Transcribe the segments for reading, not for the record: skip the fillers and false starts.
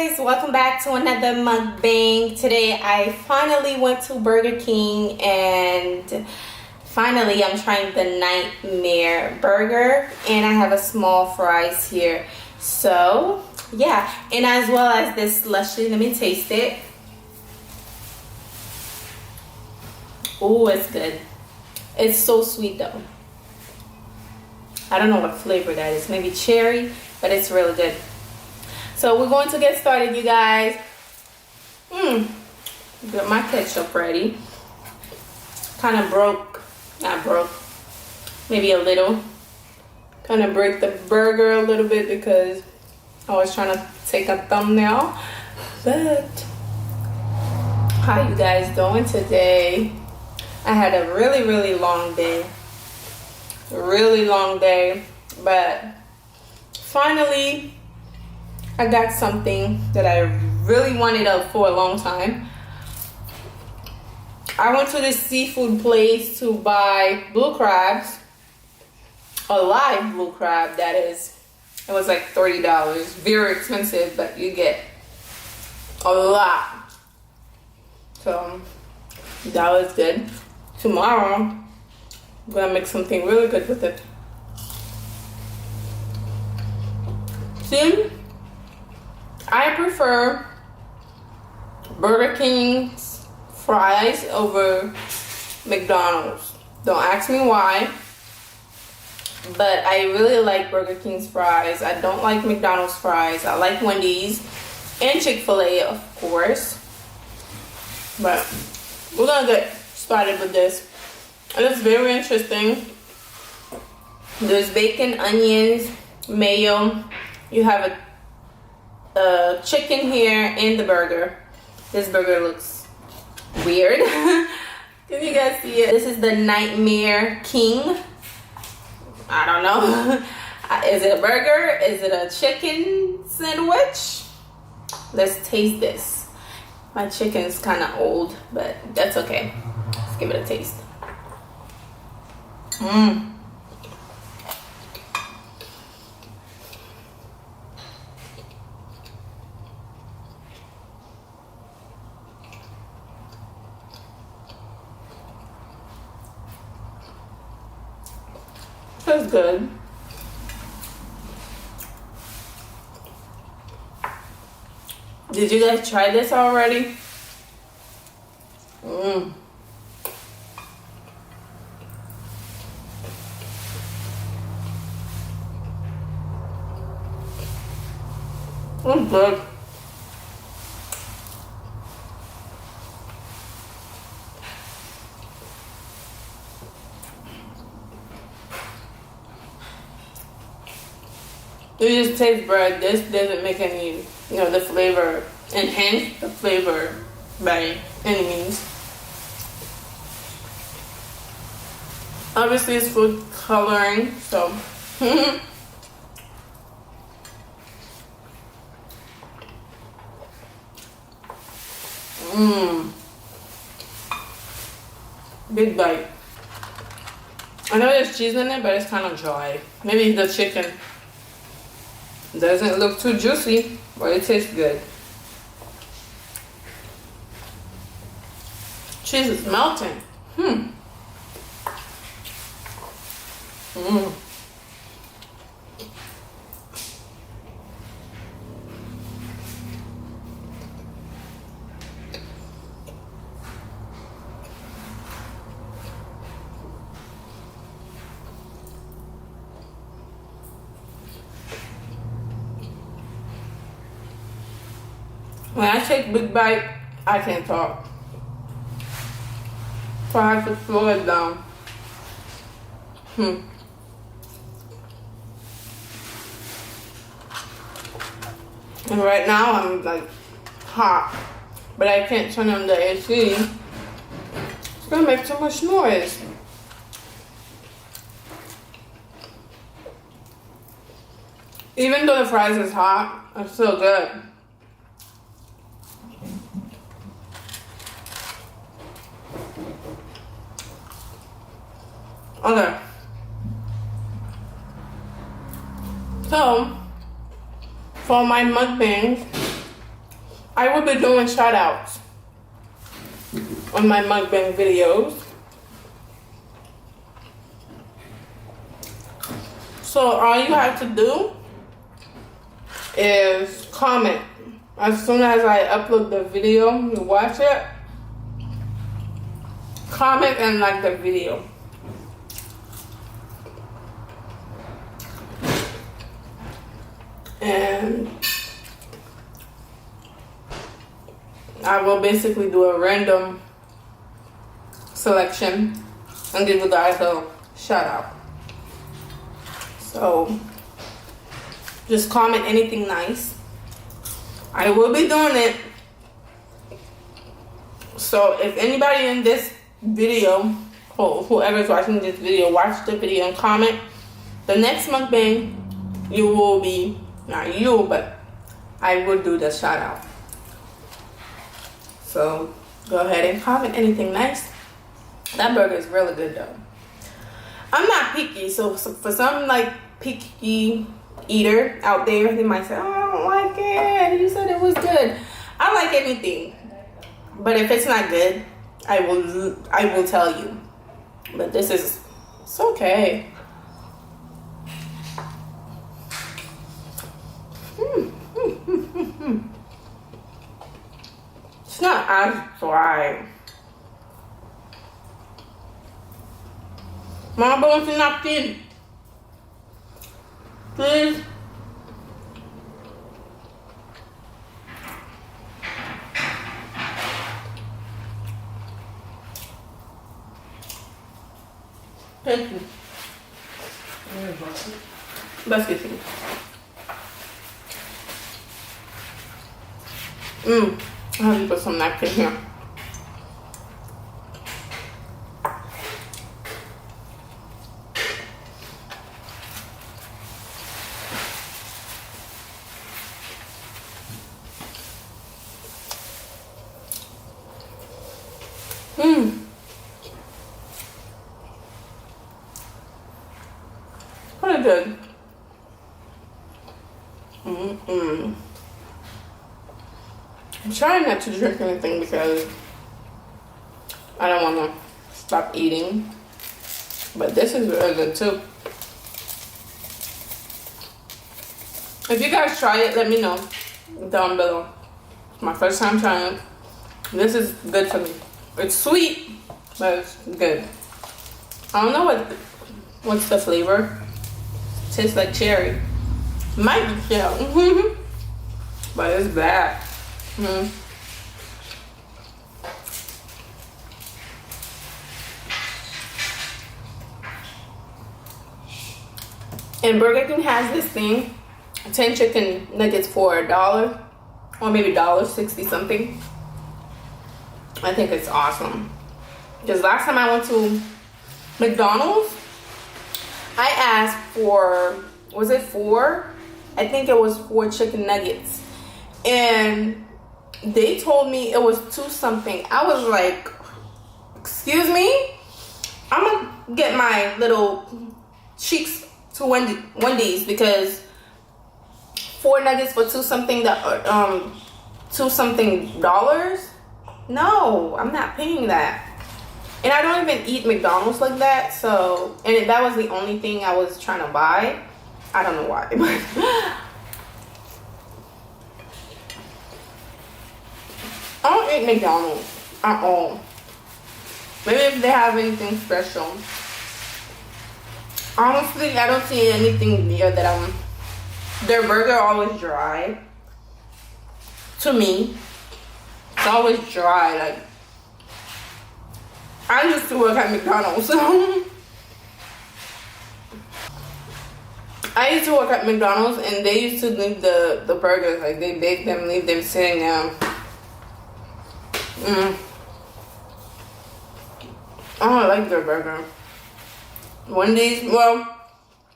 guys, welcome back to another mukbang. Today I finally went to Burger King and finally I'm trying the Nightmare Burger and I have a small fries here. So yeah, and as well as this slushy. Let me taste it. Oh, it's good. It's so sweet though. I don't know what flavor that is. Maybe cherry, but it's really good. So we're going to get started, you guys. Got my ketchup ready. Kind of broke, not broke, maybe a little. Kind of break the burger a little bit because I was trying to take a thumbnail. But how you guys doing today? I had a really long day. Really long day, but finally I got something that I really wanted for a long time. I went to this seafood place to buy blue crabs, a live blue crab that is. It was like $30, very expensive, but you get a lot. So that was good. Tomorrow I'm gonna make something really good with it. See, I prefer Burger King's fries over McDonald's. Don't ask me why, but I really like Burger King's fries. I don't like McDonald's fries. I like Wendy's and Chick-fil-A, of course. But we're gonna get started with this. And it's very interesting. There's bacon, onions, mayo. You have a chicken here in the burger. This burger looks weird. Can you guys see it? This is the Nightmare King. I don't know. Is it a burger? Is it a chicken sandwich? Let's taste this. My chicken's kind of old, but that's okay. Let's give it a taste. That's good. Did you guys try this already? It's good. You just taste bread. This doesn't make any, the flavor, enhance the flavor by any means. Obviously it's food coloring, so. Big bite. I know there's cheese in it, but it's kind of dry. Maybe the chicken doesn't look too juicy, but it tastes good. Cheese is melting. When I take big bite, I can't talk. So I have to slow it down. And right now I'm like hot, but I can't turn on the AC. It's gonna make too much noise. Even though the fries is hot, it's still good. Okay. So, for my mukbang, I will be doing shout outs on my mukbang videos. So all you have to do is comment. As soon as I upload the video, you watch it, comment and like the video. And I will basically do a random selection and give you guys a shout out. So just comment anything nice. I will be doing it. So if anybody in this video, whoever's watching this video, watch the video and comment, the next mukbang you will be, not you, but I will do the shout out. So go ahead and comment anything nice. That burger is really good though. I'm not picky, so for some like picky eater out there, they might say, oh, I don't like it. You said it was good. I like anything, but if it's not good, I will tell you. But this is, it's okay. It's not as dry. Mama, wants a napkin. Please. Thank you. Basket. I have to put some napkin here. Pretty good. I'm trying not to drink anything because I don't want to stop eating. But this is really good too. If you guys try it, let me know down below. It's my first time trying it. This is good for me. It's sweet, but it's good. I don't know what's the flavor. It tastes like cherry. Might be cherry. But it's bad. And Burger King has this thing, 10 chicken nuggets for $1 or maybe $1.60 something. I think it's awesome. Because last time I went to McDonald's, I asked for, was it 4? I think it was 4 chicken nuggets. And they told me it was 2 something. I was like, excuse me? I'm gonna get my little cheeks to Wendy's because 4 nuggets for 2 something dollars? No, I'm not paying that. And I don't even eat McDonald's like that, so, and that was the only thing I was trying to buy. I don't know why, but I don't eat McDonald's at all. Maybe if they have anything special. Honestly, I don't see anything there that their burger always dry. To me, it's always dry. Like, I used to work at McDonald's, so I used to work at McDonald's, and they used to leave the burgers, like they bake them, leave them sitting there. I don't like their burger. Wendy's, well,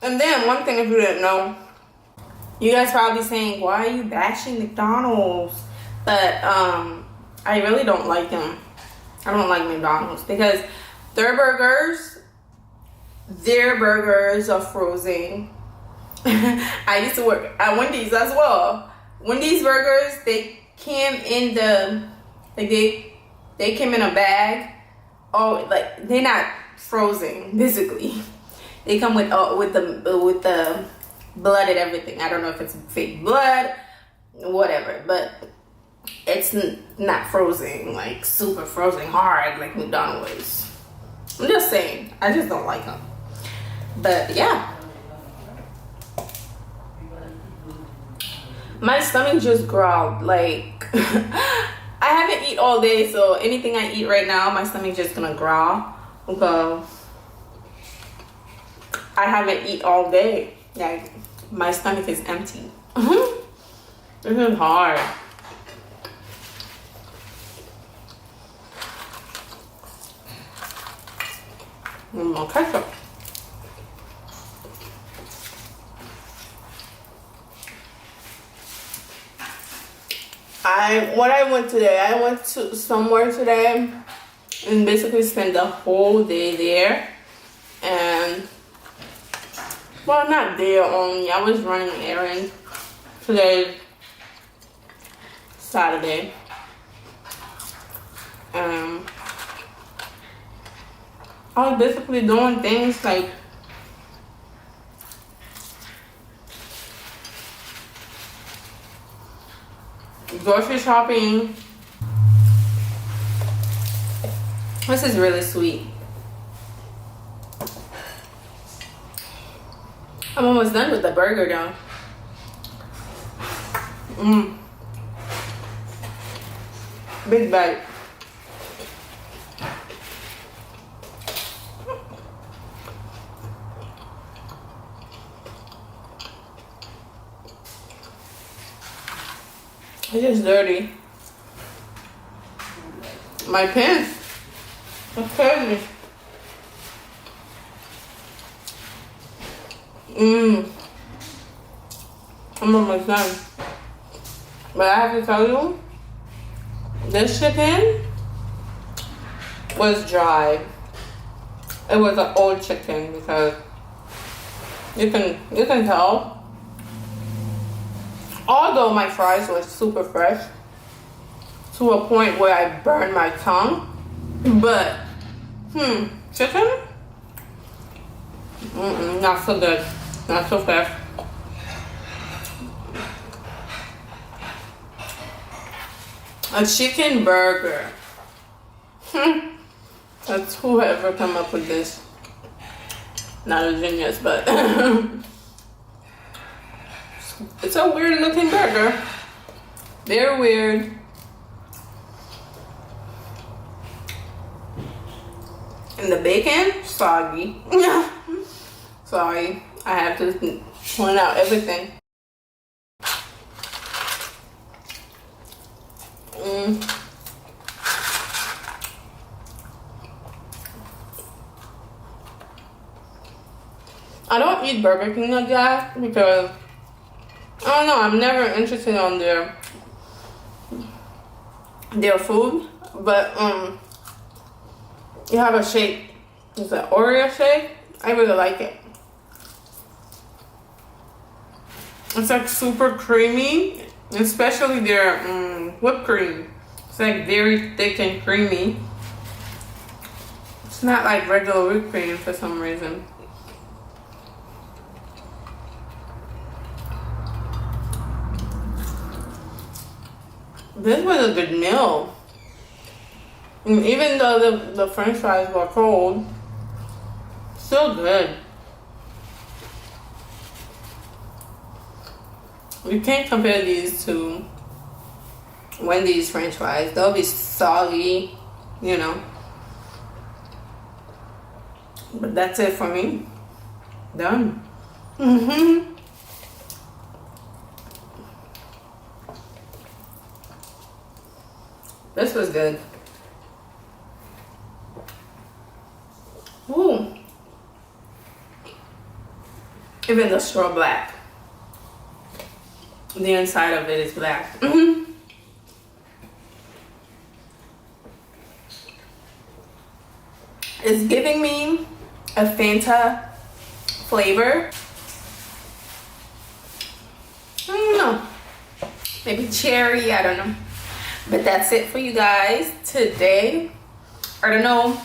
and then one thing if you didn't know, you guys probably saying, why are you bashing McDonald's? But I really don't like them. I don't like McDonald's because their burgers are frozen. I used to work at Wendy's as well. Wendy's burgers, they came in the, like they came in a bag. Oh, like they're not frozen basically. They come with the blood and everything. I don't know if it's fake blood, whatever, but it's not frozen, like super frozen hard like McDonald's is. I'm just saying, I just don't like them. But yeah, my stomach just growled. Like I haven't eaten all day, so anything I eat right now, my stomach just gonna growl because I haven't eaten all day. Like my stomach is empty. This is hard. More ketchup. What I went today, I went to somewhere today and basically spent the whole day there. And well, not there only, I was running errands. Today Saturday. I was basically doing things like grocery shopping. This is really sweet. I'm almost done with the burger though. Big bite. It's just dirty. My pants. That's crazy. I'm almost done. But I have to tell you, this chicken was dry. It was an old chicken because you can tell. Although my fries were super fresh to a point where I burned my tongue, but chicken, not so good, not so fresh. A chicken burger. That's whoever come up with this. Not a genius, but it's a weird looking burger. Very weird. And the bacon, soggy. Sorry, I have to point out everything. I don't eat Burger King like that because I don't know, I'm never interested on their food, but you have a shake. It's an Oreo shake. I really like it. It's like super creamy, especially their whipped cream. It's like very thick and creamy. It's not like regular whipped cream for some reason. This was a good meal. And even though the french fries were cold, still good. You can't compare these to Wendy's french fries. They'll be soggy, you know. But that's it for me. Done. This was good. Ooh. Even the straw black. The inside of it is black. It's giving me a Fanta flavor. I don't know. maybe cherry, I don't know. But that's it for you guys today. I don't know,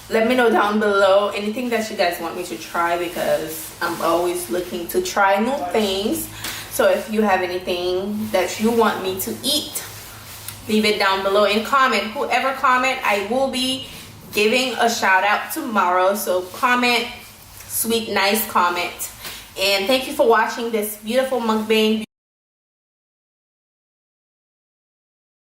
let me know down below anything that you guys want me to try, because I'm always looking to try new things. So if you have anything that you want me to eat, leave it down below and comment. Whoever comment, I will be giving a shout out tomorrow. So comment, sweet, nice comment. And thank you for watching this beautiful mukbang,